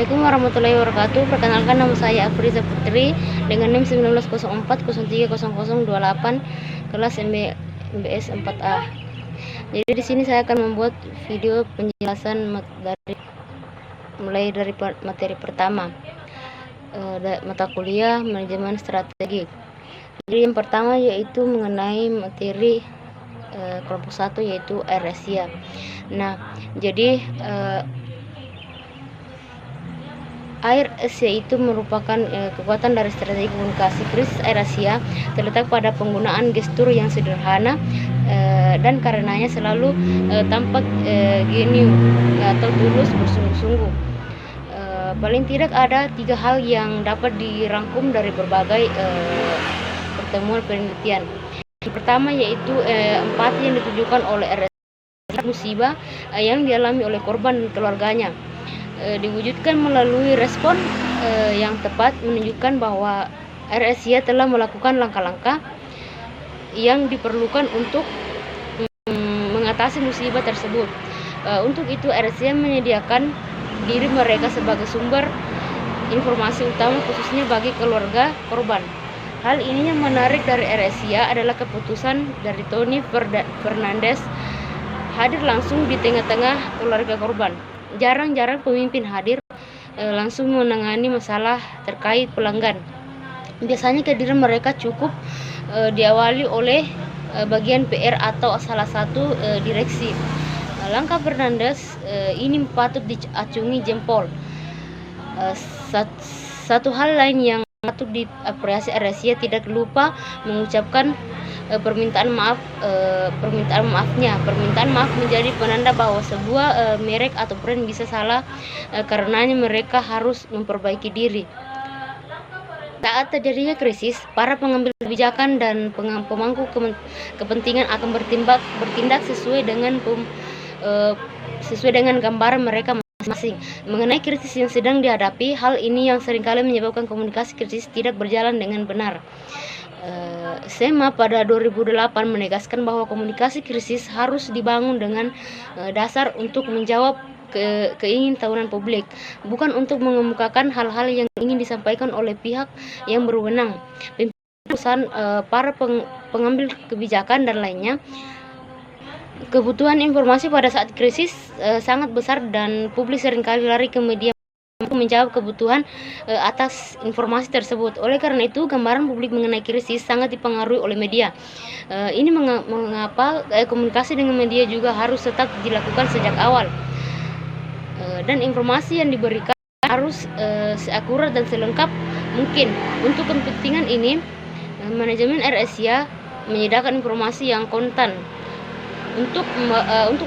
Assalamualaikum warahmatullahi wabarakatuh. Perkenalkan, nama saya Afriza Putri dengan NIM 1904030028 kelas MBS 4A. Jadi di sini saya akan membuat video penjelasan mulai dari materi pertama, mata kuliah manajemen strategi. Jadi yang pertama yaitu mengenai materi kelompok 1 yaitu Air Asia. Nah, jadi Air Asia itu merupakan kekuatan dari strategi komunikasi. Krisis Air Asia terletak pada penggunaan gestur yang sederhana dan karenanya selalu tampak genuine atau tulus bersungguh-sungguh. Paling tidak ada 3 hal yang dapat dirangkum dari berbagai pertemuan penelitian. Yang pertama yaitu empati yang ditujukan oleh Air Asia musibah yang dialami oleh korban dan keluarganya. Diwujudkan melalui respon yang tepat, menunjukkan bahwa Air Asia telah melakukan langkah-langkah yang diperlukan untuk mengatasi musibah tersebut. Untuk itu Air Asia menyediakan diri mereka sebagai sumber informasi utama khususnya bagi keluarga korban. Hal ini yang menarik dari Air Asia adalah keputusan dari Tony Fernandes hadir langsung di tengah-tengah keluarga korban. Jarang-jarang pemimpin hadir langsung menangani masalah terkait pelanggan. Biasanya kehadiran mereka cukup diawali oleh bagian PR atau salah satu direksi. Langkah Fernandes ini patut diacungi jempol. Satu hal lain yang patut diapresiasi Air Asia tidak lupa mengucapkan permintaan maafnya. Permintaan maaf menjadi penanda bahwa sebuah merek atau brand bisa salah, karenanya mereka harus memperbaiki diri. Saat terjadinya krisis, para pengambil kebijakan dan pemangku kepentingan akan bertindak sesuai dengan gambaran mereka masing-masing mengenai krisis yang sedang dihadapi. Hal ini yang seringkali menyebabkan komunikasi krisis tidak berjalan dengan benar. SEMA pada 2008 menegaskan bahwa komunikasi krisis harus dibangun dengan dasar untuk menjawab keingintahuan publik, bukan untuk mengemukakan hal-hal yang ingin disampaikan oleh pihak yang berwenang, pimpinan para pengambil kebijakan dan lainnya. Kebutuhan informasi pada saat krisis sangat besar dan publik seringkali lari ke media untuk menjawab kebutuhan atas informasi tersebut. Oleh karena itu, gambaran publik mengenai krisis sangat dipengaruhi oleh media. Ini mengapa komunikasi dengan media juga harus tetap dilakukan sejak awal. Dan informasi yang diberikan harus seakurat dan selengkap mungkin. Untuk kepentingan ini, manajemen Air Asia menyediakan informasi yang kontan untuk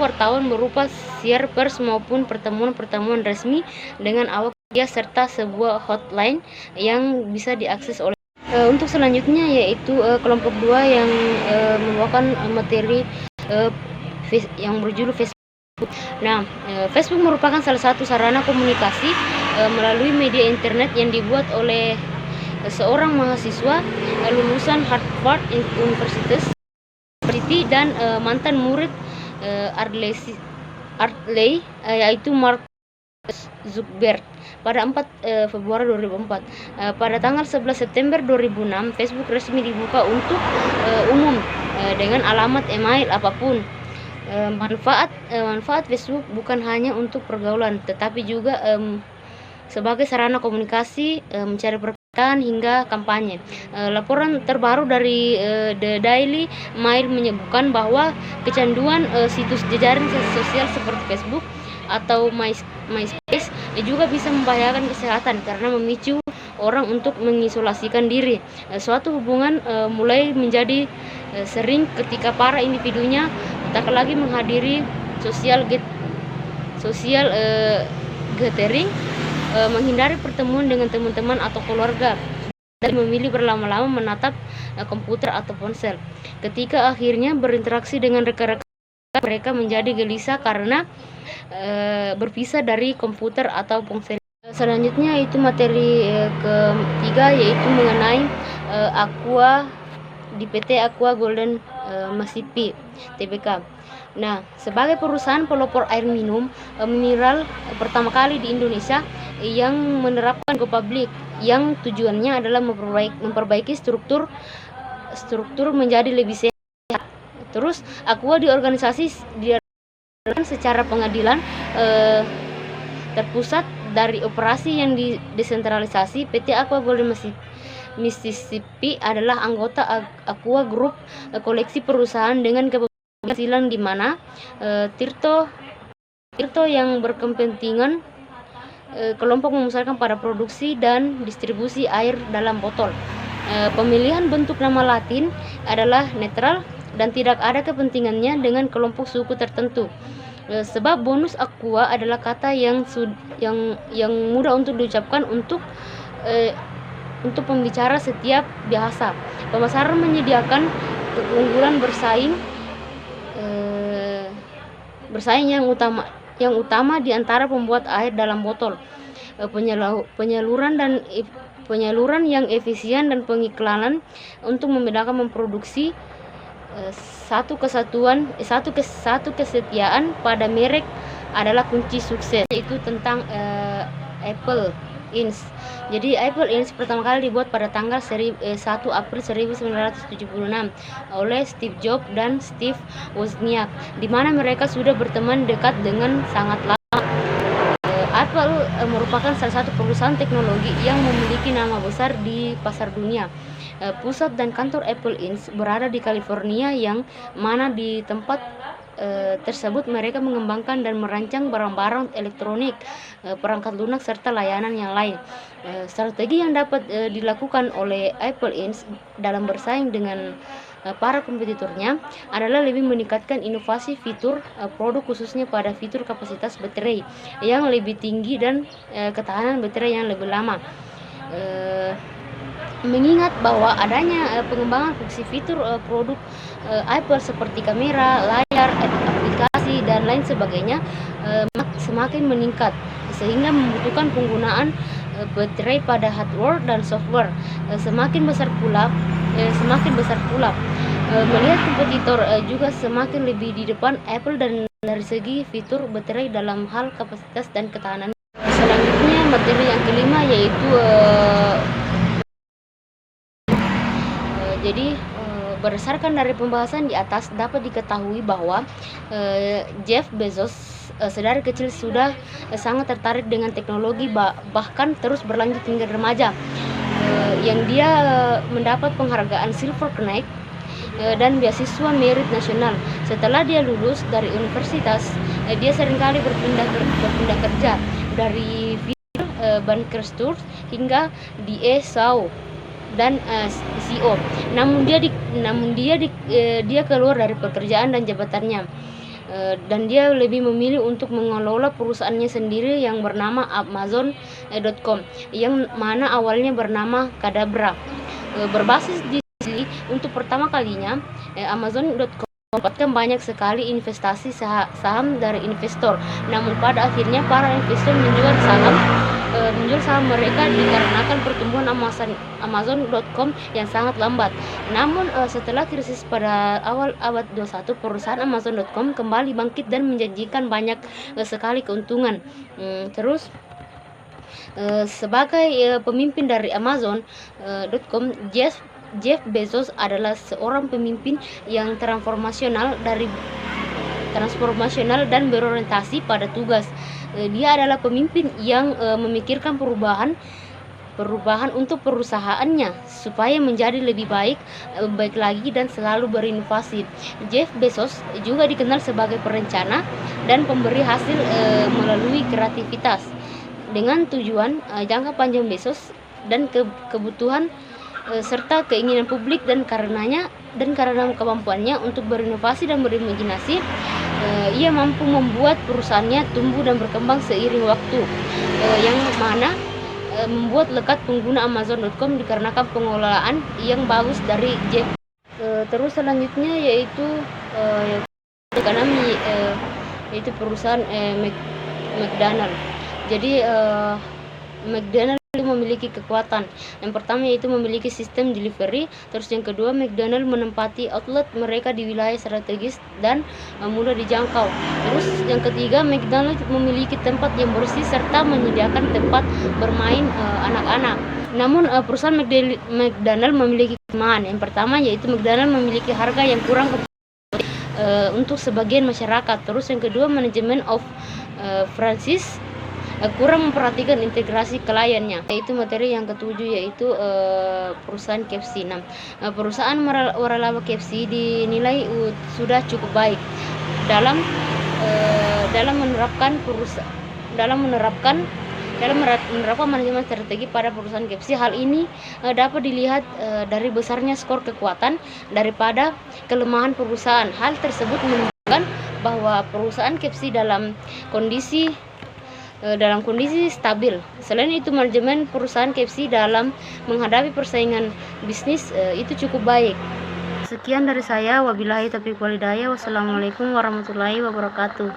wartawan berupa siar pers maupun pertemuan-pertemuan resmi dengan awak media serta sebuah hotline yang bisa diakses oleh. Untuk selanjutnya yaitu kelompok 2 yang membawakan materi yang berjudul Facebook. Nah, Facebook merupakan salah satu sarana komunikasi melalui media internet yang dibuat oleh seorang mahasiswa lulusan Harvard University dan mantan murid Ardley yaitu Mark Zuckerberg pada 4 Februari 2004. Pada tanggal 11 September 2006, Facebook resmi dibuka untuk umum dengan alamat email apapun. Manfaat Facebook bukan hanya untuk pergaulan, tetapi juga sebagai sarana komunikasi, mencari perkataan hingga kampanye. Laporan terbaru dari The Daily Mail menyebutkan bahwa kecanduan situs jejaring sosial seperti Facebook atau MySpace juga bisa membahayakan kesehatan karena memicu orang untuk mengisolasikan diri. Suatu hubungan mulai menjadi sering ketika para individunya tak lagi menghadiri social gathering, menghindari pertemuan dengan teman-teman atau keluarga, dan memilih berlama-lama menatap komputer atau ponsel. Ketika akhirnya berinteraksi dengan rekan-rekan, mereka menjadi gelisah karena berpisah dari komputer atau ponsel. Selanjutnya itu materi ketiga yaitu mengenai Aqua di PT Aqua Golden Mississippi Tbk. Nah, sebagai perusahaan pelopor air minum mineral pertama kali di Indonesia, yang menerapkan go public yang tujuannya adalah memperbaiki struktur menjadi lebih sehat. Terus Aqua diadakan secara pengadilan terpusat dari operasi yang desentralisasi. PT Aqua Golden Mississippi adalah anggota Aqua Group, koleksi perusahaan dengan kepenghasilan di mana Tirto yang berkepentingan kelompok memusatkan pada produksi dan distribusi air dalam botol. Pemilihan bentuk nama Latin adalah netral dan tidak ada kepentingannya dengan kelompok suku tertentu. Sebab bonus aqua adalah kata yang mudah untuk diucapkan untuk pembicara setiap bahasa. Pemasaran menyediakan keunggulan bersaing yang utama di antara pembuat air dalam botol, penyaluran yang efisien dan pengiklanan untuk memproduksi satu kesetiaan pada merek adalah kunci sukses. Itu tentang Apple Inc. Jadi Apple Inc. pertama kali dibuat pada tanggal 1 April 1976 oleh Steve Jobs dan Steve Wozniak, di mana mereka sudah berteman dekat dengan sangat lama. Apple merupakan salah satu perusahaan teknologi yang memiliki nama besar di pasar dunia. Pusat dan kantor Apple Inc. berada di California, yang mana di tempat tersebut mereka mengembangkan dan merancang barang-barang elektronik, perangkat lunak, serta layanan yang lain. Strategi yang dapat dilakukan oleh Apple Inc. dalam bersaing dengan para kompetitornya adalah lebih meningkatkan inovasi fitur produk, khususnya pada fitur kapasitas baterai yang lebih tinggi dan ketahanan baterai yang lebih lama. Mengingat bahwa adanya pengembangan fungsi fitur produk Apple seperti kamera, layar, aplikasi, dan lain sebagainya semakin meningkat, sehingga membutuhkan penggunaan baterai pada hardware dan software semakin besar pula. Melihat kompetitor juga semakin lebih di depan Apple dan dari segi fitur baterai dalam hal kapasitas dan ketahanan. Selanjutnya materi yang kelima yaitu jadi berdasarkan dari pembahasan di atas dapat diketahui bahwa Jeff Bezos sedari kecil sudah sangat tertarik dengan teknologi, bahkan terus berlanjut hingga remaja, yang dia mendapat penghargaan Silver Knight dan beasiswa merit nasional. Setelah dia lulus dari universitas, dia seringkali berpindah kerja dari Bankersturz hingga Die Sau dan CEO. Namun dia keluar dari pekerjaan dan jabatannya, dan dia lebih memilih untuk mengelola perusahaannya sendiri yang bernama Amazon.com, yang mana awalnya bernama Kadabra. Berbasis di sini, untuk pertama kalinya Amazon.com mendapatkan banyak sekali investasi saham dari investor. Namun pada akhirnya para investor menjual saham mereka dikarenakan pertumbuhan Amazon.com yang sangat lambat. Namun setelah krisis pada awal abad 21, perusahaan Amazon.com kembali bangkit dan menjanjikan banyak sekali keuntungan. Terus sebagai pemimpin dari Amazon.com, Jeff Bezos adalah seorang pemimpin yang transformasional dan berorientasi pada tugas. Dia adalah pemimpin yang memikirkan perubahan untuk perusahaannya supaya menjadi lebih baik lagi dan selalu berinovasi. Jeff Bezos juga dikenal sebagai perencana dan pemberi hasil melalui kreativitas dengan tujuan jangka panjang Bezos dan kebutuhan serta keinginan publik, dan karena kemampuannya untuk berinovasi dan berimajinasi, ia mampu membuat perusahaannya tumbuh dan berkembang seiring waktu, yang mana membuat lekat pengguna Amazon.com dikarenakan pengelolaan yang bagus dari Jeff. Terus selanjutnya yaitu ekonomi, yaitu perusahaan McDonald. Jadi McDonald memiliki kekuatan. Yang pertama yaitu memiliki sistem delivery, terus yang kedua McDonald menempati outlet mereka di wilayah strategis dan mudah dijangkau. Terus yang ketiga, McDonald memiliki tempat yang bersih serta menyediakan tempat bermain anak-anak. Namun perusahaan McDonald memiliki kelemahan. Yang pertama yaitu McDonald memiliki harga yang kurang untuk sebagian masyarakat. Terus yang kedua, manajemen of franchise kurang memperhatikan integrasi kliennya. Yaitu materi yang ketujuh yaitu perusahaan KFC. Perusahaan waralaba KFC dinilai sudah cukup baik dalam menerapkan manajemen strategi pada perusahaan KFC. Hal ini dapat dilihat dari besarnya skor kekuatan daripada kelemahan perusahaan. Hal tersebut menunjukkan bahwa perusahaan KFC dalam kondisi stabil. Selain itu, manajemen perusahaan KFC dalam menghadapi persaingan bisnis itu cukup baik. Sekian dari saya, wabillahi taufiq walhidayah. Wassalamualaikum warahmatullahi wabarakatuh.